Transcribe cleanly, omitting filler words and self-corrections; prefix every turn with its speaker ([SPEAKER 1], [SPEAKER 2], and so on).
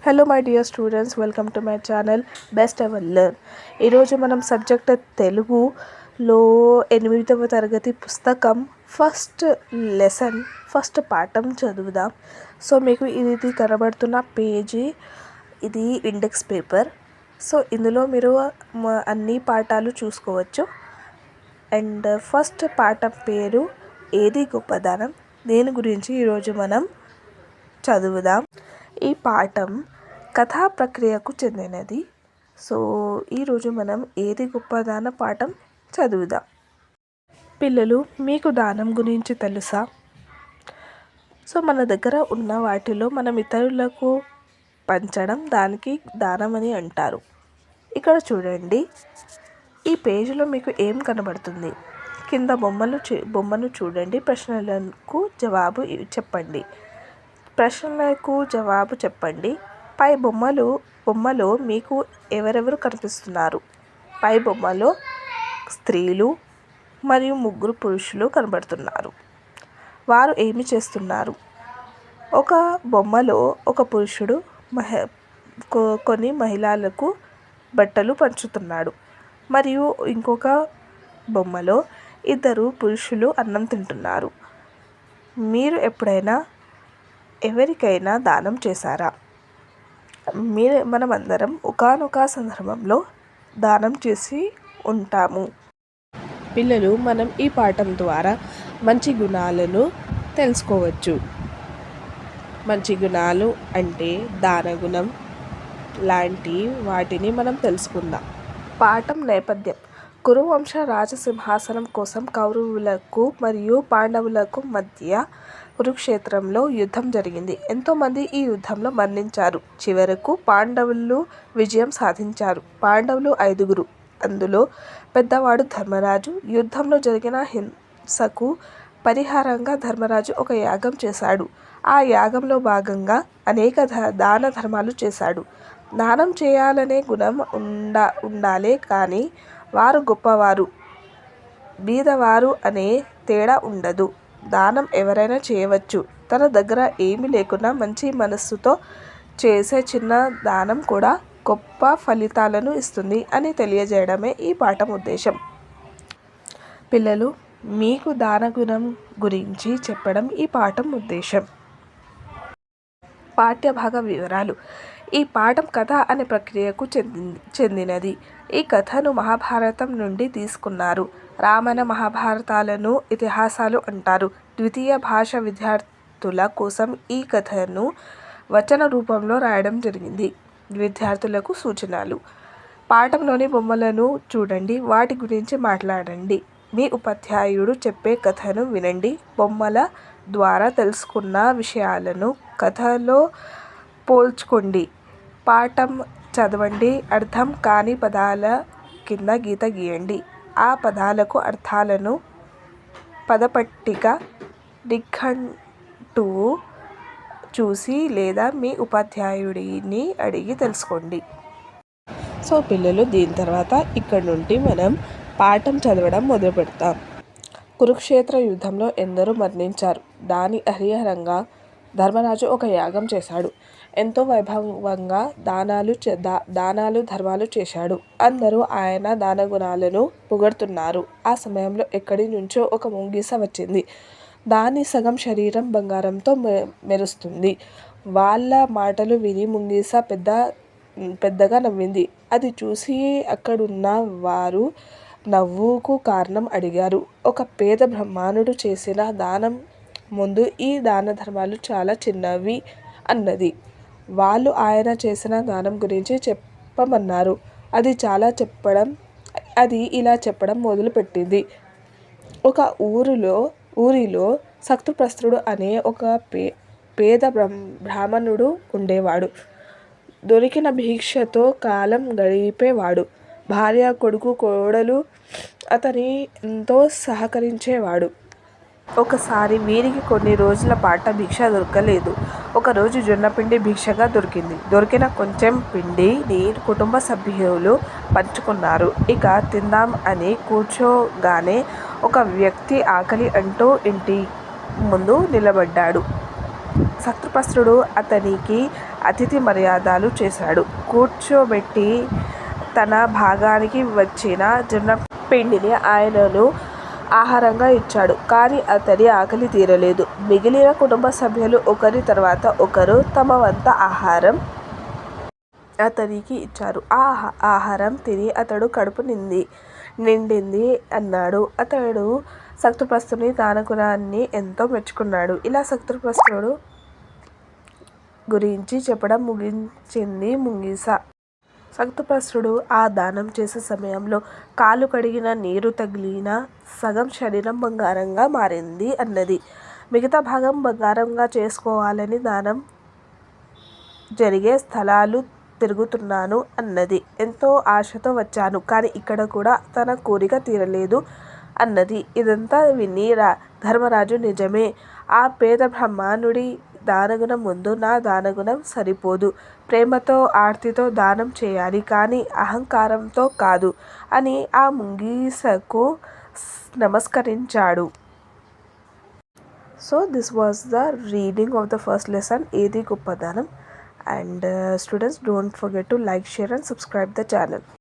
[SPEAKER 1] Hello my dear students, welcome to my channel best ever learn. ఈరోజు మనం subject తెలుగులో 8వ తరగతి పుస్తకం ఫస్ట్ లెసన్ ఫస్ట్ పాఠం చదువుదాం. సో మీకు ఇది కనబడుతున్న పేజీ ఇది ఇండెక్స్ పేపర్. సో ఇందులో మీరు అన్ని పాఠాలు చూసుకోవచ్చు. అండ్ ఫస్ట్ పాఠం పేరు ఏది గొప్పదనం. దీని గురించి ఈరోజు మనం చదువుదాం. ఈ పాఠం కథా ప్రక్రియకు చెందినది. సో ఈరోజు మనం ఏది గొప్పదన పాఠం చదువుదాం. పిల్లలు, మీకు దానం గురించి తెలుసా? సో మన దగ్గర ఉన్న వాటిలో మనం ఇతరులకు పంచడం దానికి దానం అని అంటారు. ఇక్కడ చూడండి, ఈ పేజీలో మీకు ఏం కనబడుతుంది? కింద బొమ్మను చూడండి. ప్రశ్నలకు జవాబు చెప్పండి. ప్రశ్నలకు జవాబు చెప్పండి. పై బొమ్మలో మీకు ఎవరెవరు కనిపిస్తున్నారు? పై బొమ్మలో స్త్రీలు మరియు 3 పురుషులు కనబడుతున్నారు. వారు ఏమి చేస్తున్నారు? ఒక బొమ్మలో ఒక పురుషుడు కొన్ని మహిళలకు బట్టలు పంచుతున్నాడు. మరియు ఇంకొక బొమ్మలో 2 పురుషులు అన్నం తింటున్నారు. మీరు ఎప్పుడైనా ఎవరికైనా దానం చేశారా? మనమందరం ఒకానొక సందర్భంలో దానం చేసి ఉంటాము. పిల్లలు, మనం ఈ పాఠం ద్వారా మంచి గుణాలను తెలుసుకోవచ్చు. మంచి గుణాలు అంటే దానగుణం లాంటి వాటిని మనం తెలుసుకుందాం. పాఠం నేపథ్యం: కురువంశ రాజసింహాసనం కోసం కౌరవులకు మరియు పాండవులకు మధ్య కురుక్షేత్రంలో యుద్ధం జరిగింది. ఎంతోమంది ఈ యుద్ధంలో మరణించారు. చివరకు పాండవులు విజయం సాధించారు. పాండవులు 5. అందులో పెద్దవాడు ధర్మరాజు. యుద్ధంలో జరిగిన హింసకు పరిహారంగా ధర్మరాజు ఒక యాగం చేశాడు. ఆ యాగంలో భాగంగా అనేక దాన ధర్మాలు చేశాడు. దానం చేయాలనే గుణం ఉండాలే కానీ వారు గొప్పవారు బీదవారు అనే తేడా ఉండదు. దానం ఎవరైనా చేయవచ్చు. తన దగ్గర ఏమీ లేకున్నా మంచి మనస్సుతో చేసే చిన్న దానం కూడా గొప్ప ఫలితాలను ఇస్తుంది అని తెలియజేయడమే ఈ పాఠం ఉద్దేశం. పిల్లలు, మీకు దానగుణం గురించి చెప్పడం ఈ పాఠం ఉద్దేశం. పాఠ్యభాగ వివరాలు: ఈ పాఠం కథ అనే ప్రక్రియకు చెందినది. ఈ కథను మహాభారతం నుండి తీసుకున్నారు. రామాయణ మహాభారతాలను ఇతిహాసాలు అంటారు. ద్వితీయ భాష విద్యార్థుల కోసం ఈ కథను వచన రూపంలో రాయడం జరిగింది. విద్యార్థులకు సూచనలు: పాఠంలోని బొమ్మలను చూడండి, వాటి గురించి మాట్లాడండి. మీ ఉపాధ్యాయుడు చెప్పే కథను వినండి. బొమ్మల ద్వారా తెలుసుకున్న విషయాలను కథలో పోల్చుకోండి. పాఠం చదవండి. అర్థం కాని పదాల కింద గీత గీయండి. ఆ పదాలకు అర్థాలను పదపట్టిక, నిఘంటువు చూసి లేదా మీ ఉపాధ్యాయుడిని అడిగి తెలుసుకోండి. సో పిల్లలు, దీని తర్వాత ఇక్కడ నుండి మనం పాఠం చదవడం మొదలు పెడతాం. కురుక్షేత్ర యుద్ధంలో ఎందరో మరణించారు. దాని పరిహారంగా ధర్మరాజు ఒక యాగం చేశాడు. ఎంతో వైభవంగా దానాలు ధర్మాలు చేశాడు. అందరూ ఆయన దానగుణాలను పొగడుతున్నారు. ఆ సమయంలో ఎక్కడి నుంచో ఒక ముంగిస వచ్చింది. దాని సగం శరీరం బంగారంతో మెరుస్తుంది. వాళ్ళ మాటలు విని ముంగిస పెద్దగా నవ్వింది. అది చూసి అక్కడున్న వారు నవ్వుకు కారణం అడిగారు. ఒక పేద బ్రాహ్మణుడు చేసిన దానం ముందు ఈ దాన ధర్మాలు చాలా చిన్నవి అన్నది. వాళ్ళు ఆయన చేసిన దానం గురించి చెప్పమన్నారు. అది ఇలా చెప్పడం మొదలుపెట్టింది. ఒక ఊరిలో శక్తిప్రస్తుడు అనే ఒక పేద బ్రాహ్మణుడు ఉండేవాడు. దొరికిన భిక్షతో కాలం గడిపేవాడు. భార్య, కొడుకు, కోడలు అతని ఎంతో సహకరించేవాడు. ఒకసారి వీరికి కొన్ని రోజుల పాట భిక్ష దొరకలేదు. ఒకరోజు జొన్నపిండి భిక్షగా దొరికింది. దొరికిన కొంచెం పిండిని కుటుంబ సభ్యులు పంచుకున్నారు. ఇక తిందాం అని కూర్చోగానే ఒక వ్యక్తి ఆకలి అంటూ ఇంటి ముందు నిలబడ్డాడు. శక్తిప్రస్తుడు అతనికి అతిథి మర్యాదలు చేశాడు. కూర్చోబెట్టి తన భాగానికి వచ్చిన జొన్న పిండిని ఆయనను ఆహారంగా ఇచ్చాడు. కానీ అతని ఆకలి తీరలేదు. మిగిలిన కుటుంబ సభ్యులు ఒకరి తర్వాత ఒకరు తమ వంత ఆహారం అతనికి ఇచ్చారు. ఆ ఆహారం తిని అతడు కడుపు నిండింది అన్నాడు. అతడు శక్తిప్రస్తుని దానగుణాన్ని ఎంతో మెచ్చుకున్నాడు. ఇలా శక్తిప్రస్తుడు గురించి చెప్పడం ముగించింది ముంగిస. శక్తిప్రస్తుడు ఆ దానం చేసే సమయంలో కాలు కడిగిన నీరు తగిలిన సగం శరీరం బంగారంగా మారింది అన్నది. మిగతా భాగం బంగారంగా చేసుకోవాలని దానం జరిగే స్థలాలు తిరుగుతున్నాను అన్నది. ఎంతో ఆశతో వచ్చాను, కానీ ఇక్కడ కూడా తన కోరిక తీరలేదు అన్నది. ఇదంతా విని ధర్మరాజు, నిజమే, ఆ పేద బ్రాహ్మణుడి దానగుణం ముందు నా దానగుణం సరిపోదు. ప్రేమతో ఆర్తితో దానం చేయాలి, కానీ అహంకారంతో కాదు అని ఆ ముంగిసకు నమస్కరించాడు. So this was the reading of the first lesson, Edi Goppadanam. And students, don't forget to like, share and subscribe the channel.